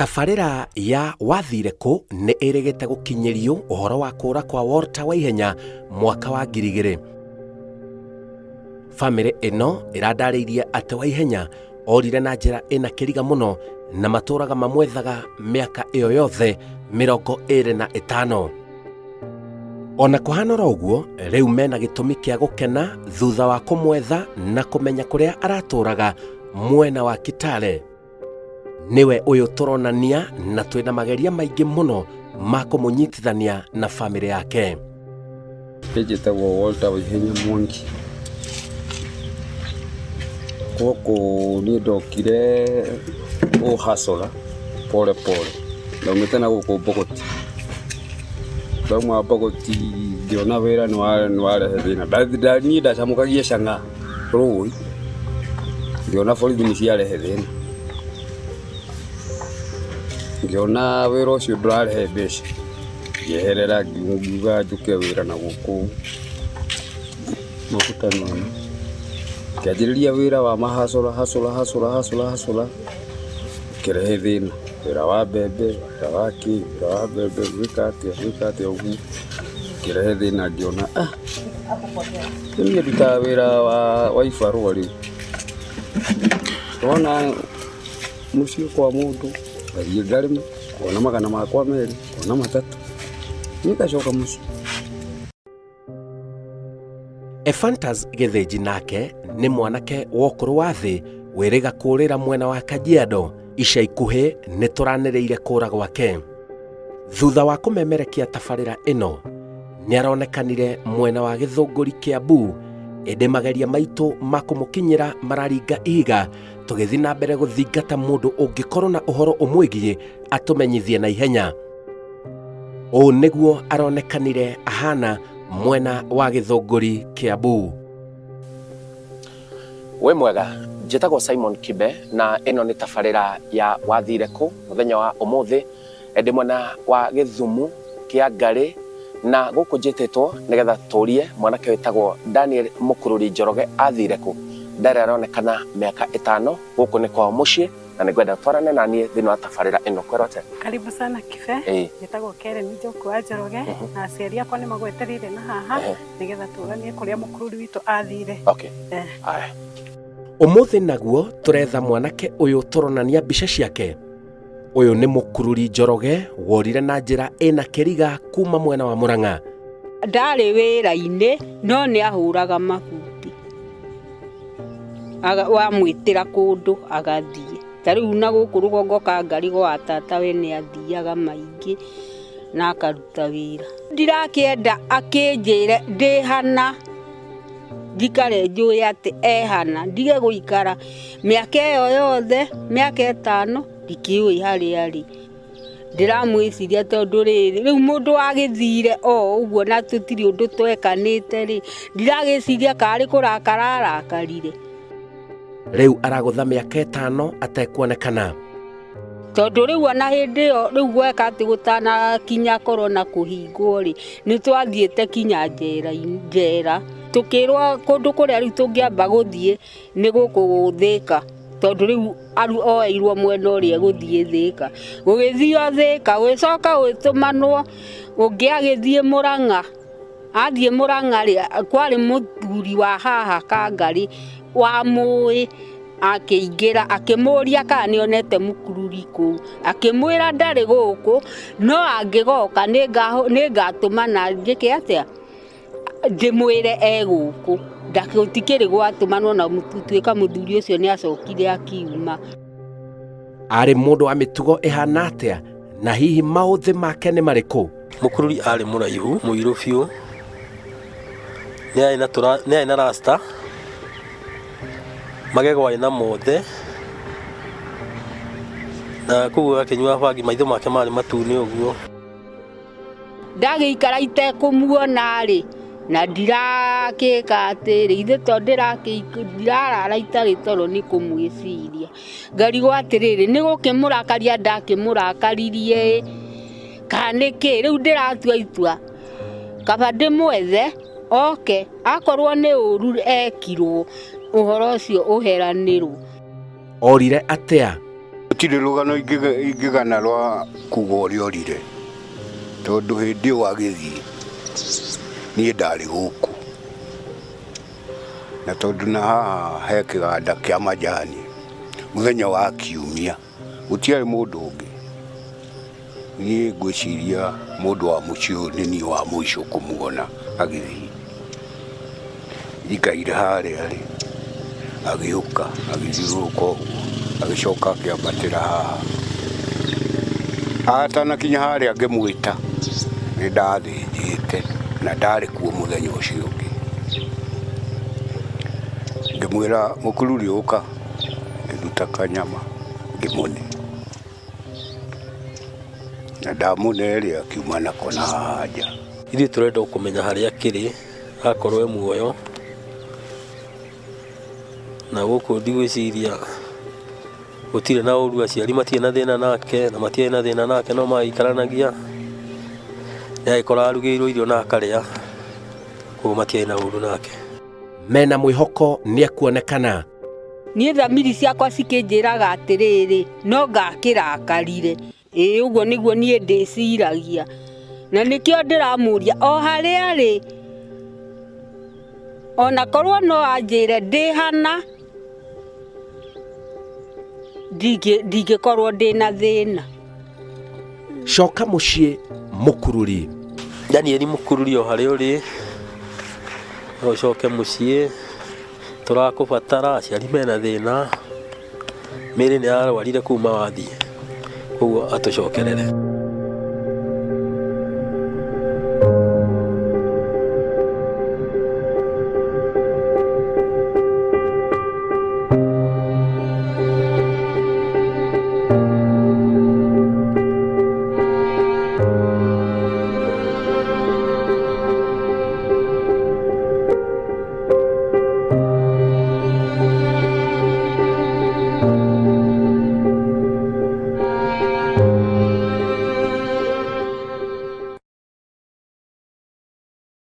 Tabarĩra ya wathire kũ nĩ ĩrĩgĩte gũkinyĩrio ũhoro wa kũũra kwa Walter Waihenya mwaka wa 2000. Famĩlĩ ĩno ĩrandarĩirie atĩ Waihenya orire na njĩra ĩna kĩriga mũno na matũraga mamwethaga mĩaka ĩyo yothe 25. Ona kũhana ũguo, rĩu mena gĩtũmi kĩa gũkena thutha wa kũmwetha na kũmenya kũrĩa aratũraga mwena wa Kitale. Niwe ũyũ tũronania na twĩna mageria maingĩ mũno ma kũmũnyitithania na famĩlĩ yake. Njĩtagwo Walter Waihenya Mwangi. Gũkũ niĩ ndokire ũhacola pole pole. Ndaumĩte na gũkũ Bogoti. Ndauma Bogoti ngĩona wĩra nĩwarehe thĩna. Niĩ ndacamũkagia cang'a rũĩ. Ngĩona borithi nĩciarehe thĩna. Ngĩona wĩra ũcio ndũrarehe mbeca. Ngĩeherera ngiuga njũke wĩra na gũkũ mũkutano. Ngĩanjĩrĩria wĩra wa mahacola. Ngĩrehe thĩna. Wĩra wa mbembe, wĩra wa mbembe, gwĩka atĩa ũguo. Ngĩrehe thĩna ngĩona niĩ ndutaga wĩra wa ibarũa rĩu. Ndona mũciĩ kwa mũndũ, ngathiĩ ngarĩma, kuona magana makwa merĩ, kuona matatũ. Niĩ ngacoka mũciĩ. Ephantus Gĩthĩnji nake nĩ mwanake wa ũkũrũ wa thĩ wĩrĩga kũũrĩra mwena wa Kajiado. Ica ikuhĩ nĩ tũranĩrĩire kũũra gwake. Thutha wa kũmemerekia tabarĩra ĩno, nĩ aronekanire mwena wa Gĩthũngũri Kiambu. Ĩndĩ mageria maitũ ma kũmũkinyĩra mararinga ihiga, tũgĩthiĩ na mbere gũthingata mũndũ ũngĩkorwo na ũhoro ũmwĩgiĩ atũmenyithie na ihenya. Ũũ nĩguo aronekanire ahana mwena wa Gĩthũngũri Kiambu. We mwega, njĩtagwo Simon Kibe na ĩno nĩ tabarĩra ya wathire kũ mũthenya wa ũmũthĩ. Ndĩ mwena wa Gĩthumu kĩa Ngarĩ na gũkũ njĩtĩtwo nĩgetha tũrie mwanake wĩtagwo Daniel Mũkururi Njoroge athire kũ. Ndarĩ aronekana mĩaka 5 gũkũ nĩ kwao mũciĩ na nĩngwenda twarane na niĩ thĩinĩ wa tabarĩra ĩno. Kwĩrote karibu sana Kibe. Njĩtagwo Karen Njoku wa Njoroge na aciari akwa nĩ magwetereire na haha nĩgetha tũranie kũrĩa mũkururi witũ athire. Okay. Ũmũthĩ naguo tũretha mwanake ũyũ tũronania mbica ciake. Ũyũ nĩ Mũkururi Njoroge worire na njĩra ĩna kĩriga kuma mwena wa Mũrang'a. Ndarĩ wĩra-inĩ no nĩ ahũraga mabuti. Wamwĩtĩra kũndũ agathiĩ. Ta rĩu na gũkũ rũgongo ka Ngarĩ gwa tata we nĩ athiaga maingĩ na akaruta wĩra. Ndirakĩenda akĩnjĩre ndĩhana ndikare njũĩ atĩ ehana ndige gũikara mĩaka ĩyo yothe mĩaka 5 ndikĩũĩ harĩa arĩ. Ndiramwĩciria tondũ rĩu mũndũ agĩthire ũguo na tũtirĩ ũndũ twekanĩte rĩ, ndiragĩciria karĩ kũrakara arakarire. Rĩu aragũtha mĩaka 5 atekuonekana. Tondũ rĩu ona hĩndĩ ĩyo rĩu gweka atĩ gũtanakinya korona kũhingwo rĩ, nĩ twathiĩte kinya njera. Tukĩrwo kũndũ kũrĩa rĩu tũngĩamba gũthiĩ nĩ gũkũ Thĩka. Tondũ rĩu oeirwo mwena ũrĩa gũthiĩ Thĩka. Gũgĩthio Thĩka gwĩcoka gwĩtũmanwo ũngĩ agĩthiĩ Mũrang'a. Athiĩ Mũrang'a rĩ kwarĩ mũthuri wa haha ka Ngarĩ wa mũĩ akĩingĩra akĩmũria kana nĩonete Mũkururi kũu. Akĩmwĩra ndarĩ gũkũ no angĩgoka nĩngatũmana njĩke atĩa ndĩmwĩre gũkũ. Ndagũtikĩrĩ gwatũmanwo na tuĩka mũthuri ũcio nĩ acokire akiuma. Arĩ mũndũ wa mĩtugo ĩhana atĩa na hihi maũthĩ make nĩ marĩkũ? Mũkururi arĩ mũraihu mũirũ biũ. Nĩ arĩ na rasta. Magego arĩ na mothe. Na koguo akĩnyua bangi maitho make marĩ matune ũguo. Ndagĩikara itekũmuona rĩ na ndirakĩka atĩrĩ ithe tondũ ndirarara itarĩ toro nĩ kũmwĩciria. Ngarigwo atĩrĩrĩ nĩ gũkĩmũrakaria ndakĩmũrakaririe kana nĩkĩ rĩu ndĩratua itua kaba ndĩmwethe oke akorwo nĩ ũru ekirwo ũhoro ũcio ũheranĩrwo. Orire atĩa? gũtirĩ rũgano ingĩgana rwa kuga ũrĩa orire, tondũ hĩndĩ ĩyo agĩthiĩ niĩ ndarĩ gũkũ, na tondũ na haha he kĩganda kĩa majani mũthenya wa kiumia gũtiarĩ mũndũ ũngĩ, niĩ ngwĩciria mũndũ wa mũciĩ ũyũ nĩ niĩ wa mũico kũmuona agĩthiĩ. Ikaire harĩa rĩ, agĩũka agĩthiũrũrũka ũguo agĩcoka akĩambatĩra haha, atanakinya harĩa ngĩmwĩta nĩ ndathĩnjĩte na ndarĩ kuo mũthenya ũcio ũngĩ. Ngĩmwĩra mũkururi ũka, ngĩruta kanyama ngĩmũne, na ndamũne rĩ akiuma nako na haha nja. Ithuĩ tũrenda kũmenya harĩa akĩrĩ akorwo e muoyo, na gũkũ ndigwĩciria gũtirĩ na ũru, aciari matirĩ na thĩna nake na matirĩ na thĩna nake, no magĩikaranagia, nĩagĩkorwo arugĩirwo irio na akarĩa, koguo matirĩ na ũru nake. Mena mwĩhoko nĩekuonekana. Niĩ thamiri ciakwa cikĩnjĩraga atĩrĩrĩ, no ngakĩrakarire. Ũguo nĩguo niĩ ndĩciragia, na nĩkĩo ndĩramũria o harĩa arĩ, ona korwo no anjĩre ndĩhana, ndingĩkorwo ndĩna thĩna. Coka mũciĩ mũkururi. Danieli mũkururi o harĩa ũrĩ, ũcoke mũciĩ, tũrakũbatara, aciari mena thĩna, mĩrĩ nĩ arwarire kuma wathiĩ, koguo atũcokerere.